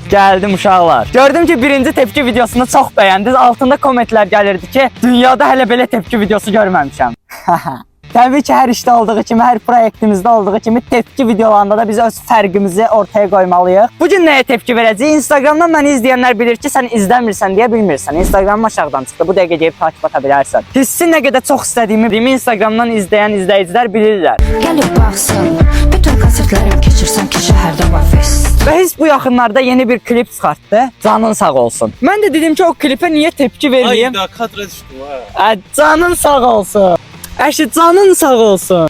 Gəldim uşaqlar. Gördüm ki birinci tepki videosunu çox bəyəndiniz. Altında kommentlər gəlirdi ki, dünyada hələ belə tepki videosu görməmişəm. Təbii ki, hər işdə olduğu kimi, hər proyektimizdə olduğu kimi tepki videolarında da biz öz fərqimizi ortaya qoymalıyıq. Bugün nəyə tepki verəcəyik? Instagramdan məni izləyənlər bilir ki, sən izləmirsən deyə bilmirsən. Instagramım aşağıdan çıxdı. Bu dəqiqə deyib takip ata bilərsən. Hissi nə qədər çox istədiyimi Instagramdan izləyən izləyicilər bilirlər. Gəlib baxsın, bütün konsertlərim keçirsən ki, şəhərdə var fest. Və Hiss bu yaxınlarda yeni bir klip çıxartdı. Canın sağ olsun. Mən də dedim ki, o klipə niyə tepki verməyim? Ay, kadra düşdüm ha. Canın sağ olsun. Əşi, canın sağ olsun.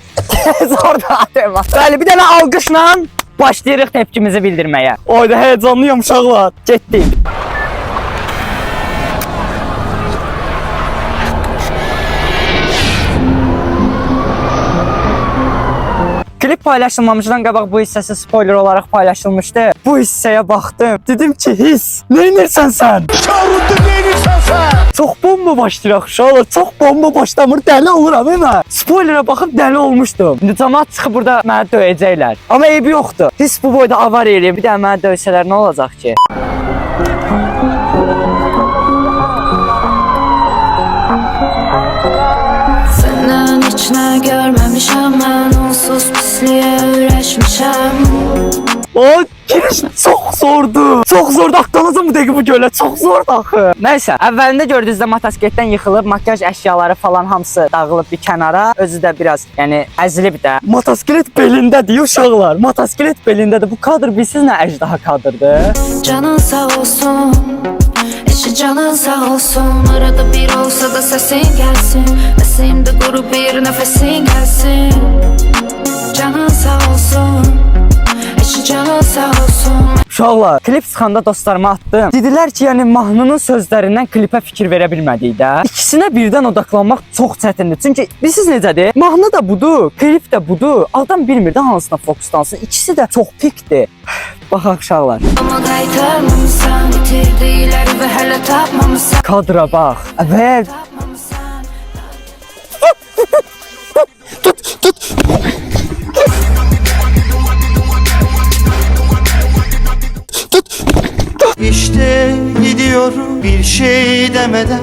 Orada atayım. Bəli, bir dənə alqışla başlayırıq tepkimizi bildirməyə. Oyda heyecanlıyım uşaqlar. Getdik. Klip paylaşılmamışdan qabaq bu hissəsi spoiler olaraq paylaşılmışdı. Bu hissəyə baxdım. Dedim ki, Hiss, neynirsən sən? Çağrıntı neynirsən sən? Çox bomba başlayıraq uşaqlar. Çox bomba başlamır. Dəli oluram hemen. Spoiler'a baxıb dəli olmuşdum. İndi cəmaət çıxıb burada məni döyəcəklər. Amma eybi yoxdur. Hiss bu boyda avar eləyir. Bir də məni döysələr nə olacaq ki? Səndən heç nə görməmişəm, mən onsuz pisliyə öyrəşmişəm. O giriş çox zordu. Çox zordu. Aqqanacam bu dəqiqə bu gölə. Çox zordu axı. Nəysə, əvvəlində gördüyünüzdə motosikletdən yıxılıb, makyaj əşyaları falan hamısı dağılıb bir kənara. Özü də biraz, yəni əzilib də. Motosiklet belindədir uşaqlar. Motosiklet belindədir. Bu kadr bilsiz nə əjdaha kadrdır? Canın sağ olsun, eşi canın sağ olsun. Arada bir olsa da səsin gəlsin, nəsimdə qurub bir nəfəsin gəlsin. Canın sağ olsun, eşi canın sağ olsun. Uşaqlar, klip çıxanda dostlarıma atdım. Dedilər ki, yəni mahnının sözlərindən klipə fikir verə bilmədik də. İkisinə birdən odaqlanmaq çox çətindir. Çünki bilirsiniz necədir? Mahnı da budur, klip də budur. Adam bilmir də hansına fokuslansın. İkisi də çox pikdir. Baxaq uşaqlar. Amma qaytarmamısan, itirdikləri və hələ tapmamısan. Kadra bax. Evet. Tapmamısan. İşte gidiyorum bir şey demeden.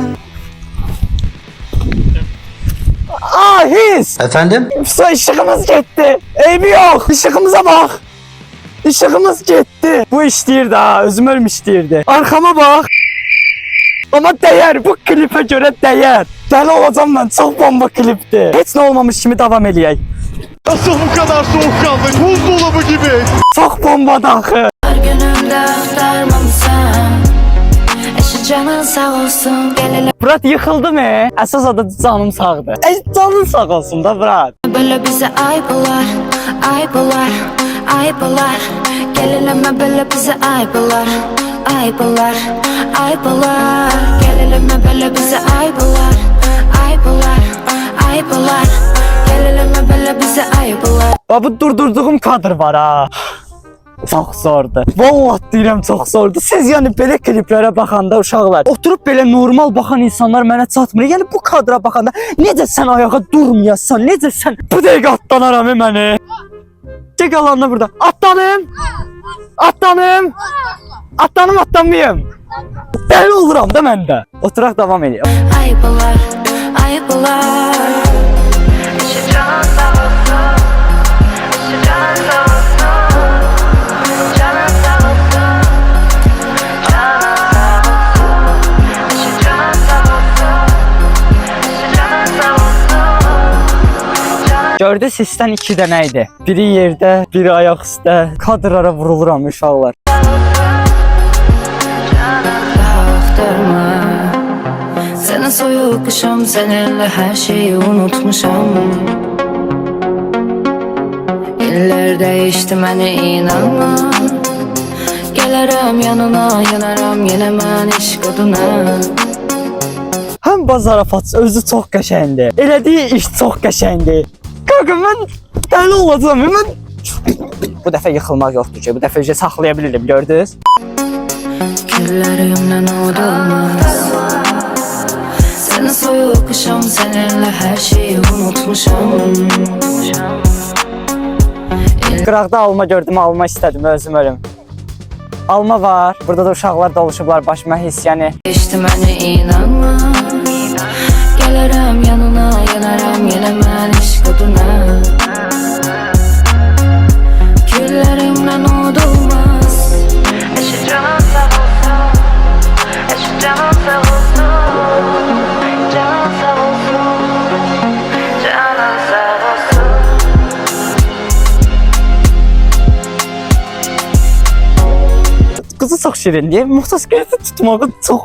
Hiss. Efendim? Usta ışığımız gitti. Eybi yok. Işığımıza bak. Işığımız gitti. Bu işləyirdi ha. Özüm ölmüşdəyirdi. Arkama bak. Ama değer. Bu klipe göre değer. Dəli olacağım ben. Çok bomba klipti. Hiç ne olmamış kimi devam eləyək. Nasıl bu kadar soğukkanlı? Buzdolabı gibi. Çok bomba axı. Her günümdə axtarmamısan, eşi canın sağ olsun. Gəl elə Brat yıkıldı mı? Əsas adı canım sağdı. Canın sağ olsun da Brat. belə bizə ayıb olar, ayıb olar, ayıb olar. Gəl eləmə belə bizə ayıb olar, ayıb olar, ayıb olar. Gəl eləmə belə bizə ayıb olar, ayıb olar, ayıb olar. Gəl eləmə belə bizə ayıb olar. Bu durdurduğum kadr var ha. Çox zordu. Vallahi deyirəm çox zordu. Siz yəni belə kliplərə baxanda uşaqlar, oturub belə normal baxan insanlar mənə çatmır. Yəni bu kadra baxanda necə sən ayağa durmayasan, necə sən bu dəqiqə atlanaram məni. Çək alanına burada. Atlanım. Atlanım. Atlanım, atlanmayım. Dəli oluram da mən də. Oturaq davam edək. Ayıb olar, ayıb olar. Eşi canın sağ olsun, eşi canın sağ olsun. Canın sağ olsun, canın sağ olsun. Eşi canın sağ olsun, eşi canın sağ olsun. Gördü sistən 2 dənə idi. Biri yerdə, biri ayaq üstə. Kadralara vuruluram uşaqlar. Baxdırma, sənə soyuq qışam, səninlə hər şeyi unutmuşam. İllər dəyişdi məni inanma. Gələrəm yanına, yanaram yenə mən eşq oduna. Həm bazarafatçı özü çox qəşəngdir. Elədiyi iş çox qəşəngdir. Qaqa mən dəli olacağam. Mən bu dəfə yıxılmaq yoxdur ki. Bu dəfə saxlaya bilirəm, gördünüz? Küllərimlə od olmaz. Sənə soyuq qışam, səninlə hər şeyi unutmuşam. Qıraqda alma gördüm, alma istədim, özüm ölüm. alma var. Burada da uşaqlar doluşublar başıma hiss, yəni. İşte beni inanma. Gelirim yanına, yanarım yine ben aşk oduna. Küllerimden udulmaz. Eşi canım sağ olsun. Eşi canım sağ olsun. Canım sağ olsun. Canım sağ olsun. Qızı çox şirindir. Motosikleti tutmağı çox...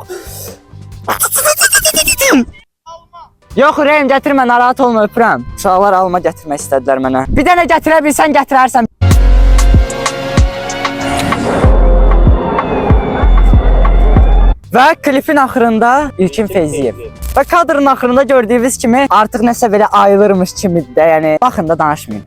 Yox, Rəyim, gətirmə, narahat olma, öpürəm. Uşaqlar alma gətirmək istədilər mənə. Bir dənə gətirə bilsən, gətirərsən. Və klipin axırında İlkin Feyziyev. Və kadrın axırında gördüyünüz kimi artıq nəsə belə ayılırmış kimi də, yəni baxın da danışmayın.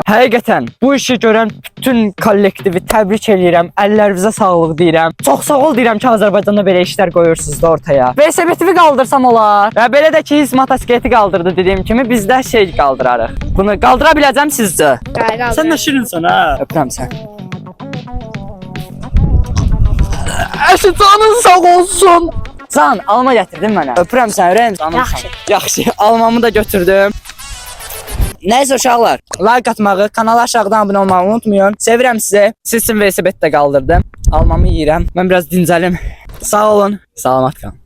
Həqiqətən bu işi görən bütün kollektivi təbrik edirəm. Əllərinizə sağlıq deyirəm. Çox sağ ol deyirəm ki, Azərbaycanda belə işlər qoyursunuz da ortaya. VSB-TV qaldırsam olar. Və belə də ki, motosikleti qaldırdı dediyim kimi biz də şey qaldırarıq. Bunu qaldıra biləcəm sizcə? Sən də şirinsən ha. Öpürəm sən. Əşi canın sağ olsun. Can, alma gətirdin mənə. Öpürəm sən, Ürəyim canım. Yaxşı. Yaxşı, almamı da götürdüm. Nəysə uşaqlar, like atmağı, kanala aşağıdan abunə olmağı unutmayın. Sevirəm sizi. Siz üçün VSB-də qaldırdım. Almamı yeyirəm. Mən biraz dincəlim. Sağ olun. Salamat qalın.